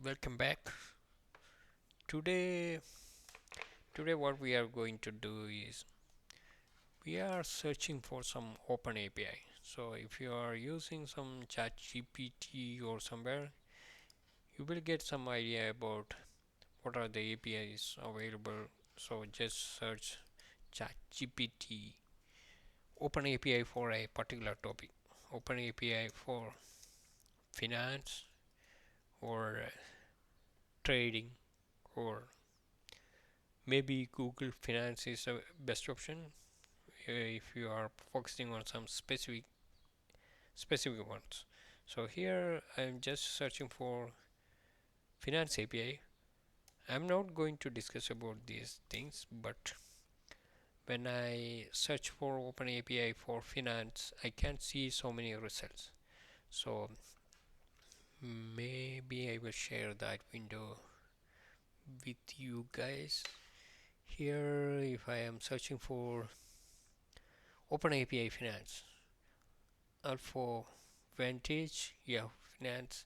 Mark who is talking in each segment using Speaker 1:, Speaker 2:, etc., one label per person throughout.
Speaker 1: Welcome back. Today, today what we are going to do is we are searching for some open API. So if you are using some chat GPT or somewhere, you will get some idea about what are the APIs available. So just search chat GPT open API for a particular topic. Open API for finance or trading, or maybe Google Finance is the best option if you are focusing on some specific ones. So here I'm just searching for finance API. I'm not going to discuss about these things, but when I search for open API for finance, I can see so many results. So maybe I will share that window with you guys. Here, if I am searching for open API finance, Alpha Vantage, Yahoo Finance,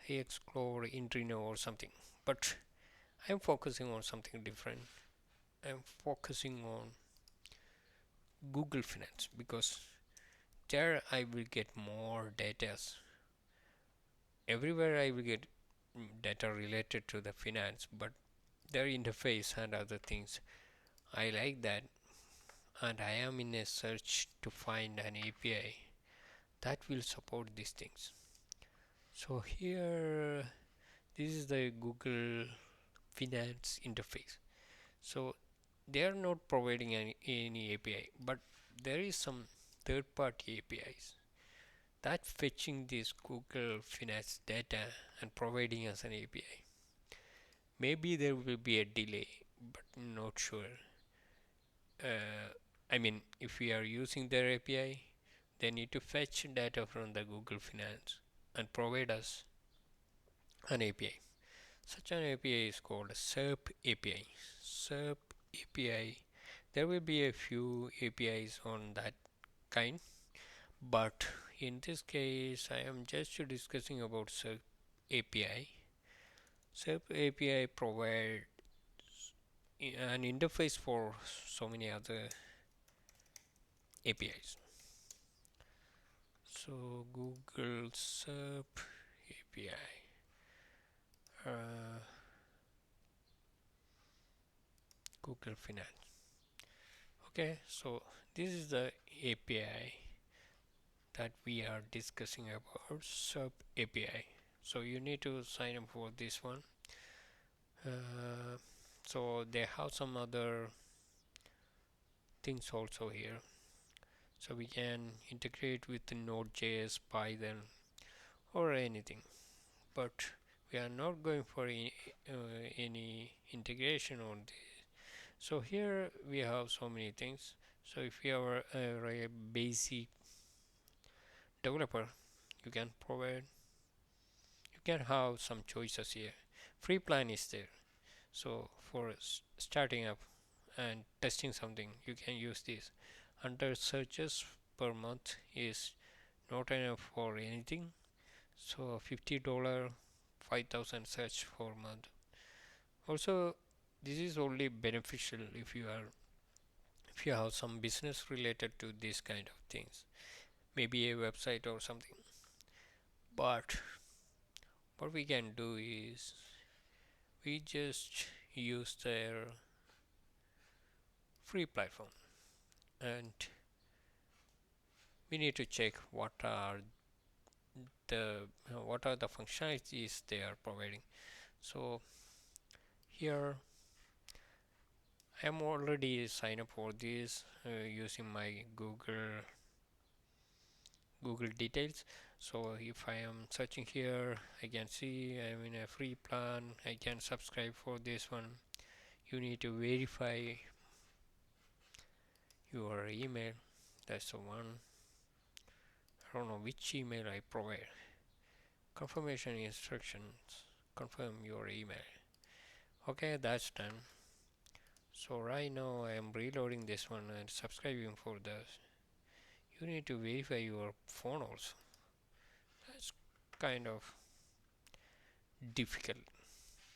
Speaker 1: I explore Intrino or something. But I'm focusing on something different. I'm focusing on Google Finance because there I will get more data. Everywhere I will get data related to the finance, but their interface and other things. I like that, and I am in a search to find an API that will support these things. So here, this is the Google Finance interface. So they are not providing any API, but there is some third-party APIs that fetching this Google Finance data and providing us an API. Maybe there will be a delay, but not sure. I mean, if we are using their API, they need to fetch data from the Google Finance and provide us an API. Such an API is called Serp API. Serp API. There will be a few APIs on that kind, but in this case, I am just discussing about Serp API. Serp API provides an interface for so many other APIs. So Google Serp API, Google Finance. Okay, so this is the API that we are discussing about, Serp API. So you need to sign up for this one. So they have some other things also here. So we can integrate with Node.js, Python, or anything. But we are not going for any integration on this. So here we have so many things. So if you are a basic developer, you can provide, you can have some choices here. Free plan is there. So for starting up and testing something, you can use this. 100 searches per month is not enough for anything. So $50, 5,000 search per month. Also, this is only beneficial if you have some business related to this kind of things, maybe a website or something. But what we can do is we just use their free platform, and we need to check what are the functionalities they are providing. So here I am already signed up for this using my Google details. So if I am searching here, I can see I am in a free plan. I can subscribe for this one. You need to verify your email. That's the one. I don't know which email I provide. Confirmation instructions. Confirm your email. Okay, that's done. So right now I am reloading this one and subscribing for this. You need to verify your phone also. That's kind of difficult.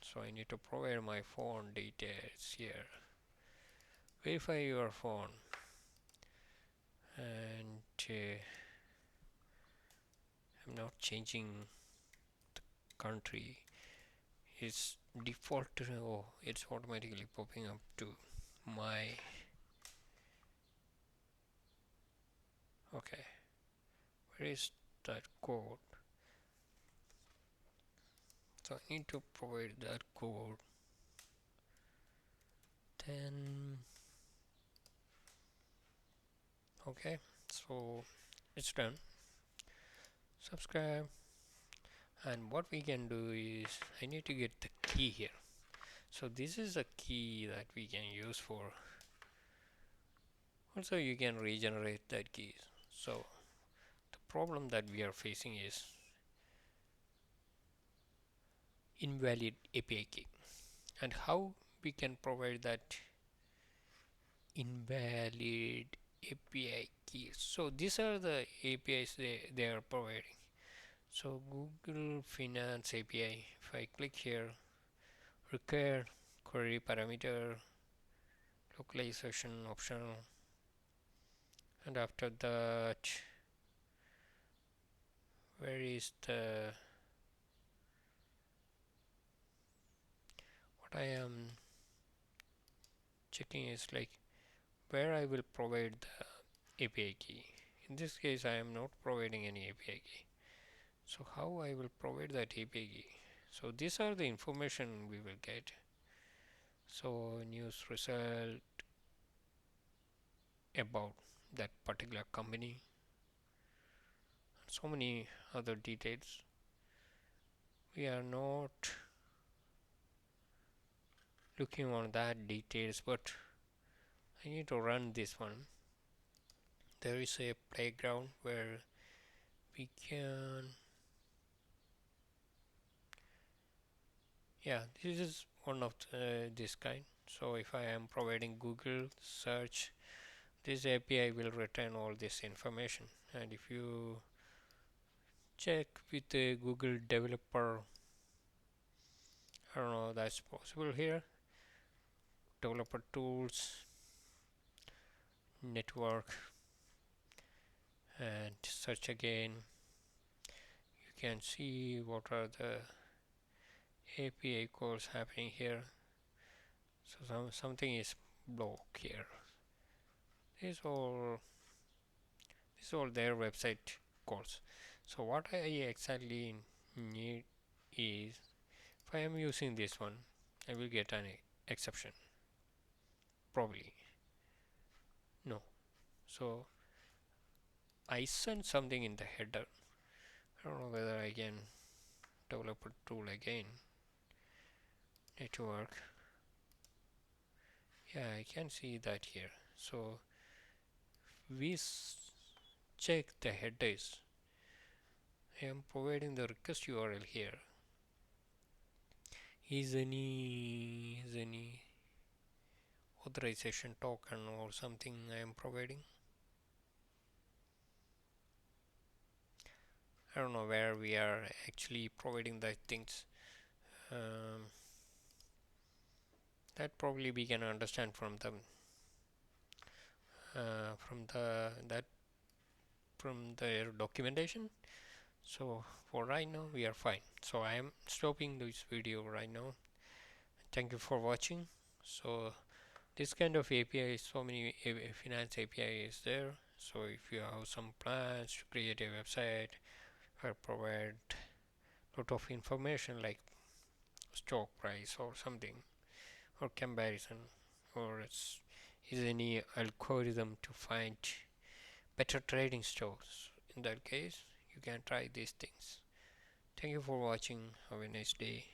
Speaker 1: So I need to provide my phone details here. Verify your phone, and I'm not changing country. It's default. Oh, it's automatically popping up to my. Okay, where is that code? So I need to provide that code. Then okay, so it's done. Subscribe, and what we can do is I need to get the key here. So this is a key that we can use for. Also, you can regenerate that keys. So the problem that we are facing is invalid API key, and how we can provide that invalid API keys. So these are the APIs they are providing. So Google Finance API, if I click here, require query parameter, localization optional, and after that, where is the what I am checking is like where I will provide the API key. In this case, I am not providing any API key. So how I will provide that API key? So these are the information we will get. So news result about that particular company, so many other details. We are not looking on that details, but I need to run this one. There is a playground where we can, yeah, this is one of this kind. So if I am providing Google search, this API will return all this information. And if you check with the Google developer, I don't know, that's possible here. Developer tools, network, and search again. You can see what are the API calls happening here. So something is blocked here. This is all their website calls. So what I exactly need is if I am using this one, I will get an exception. Probably no. So I sent something in the header. I don't know whether I can develop a tool again. Network. Yeah, I can see that here. So we check the headers. I am providing the request URL here. Is any authorization token or something I am providing? I don't know where we are actually providing the things. Um, that probably we can understand from the from the that from their documentation. So for right now we are fine. So I am stopping this video right now. Thank you for watching. So this kind of API, so many finance API is there. So if you have some plans to create a website or provide lot of information like stock price or something, or comparison, or is any algorithm to find better trading stocks, in that case you can try these things. Thank you for watching. Have a nice day.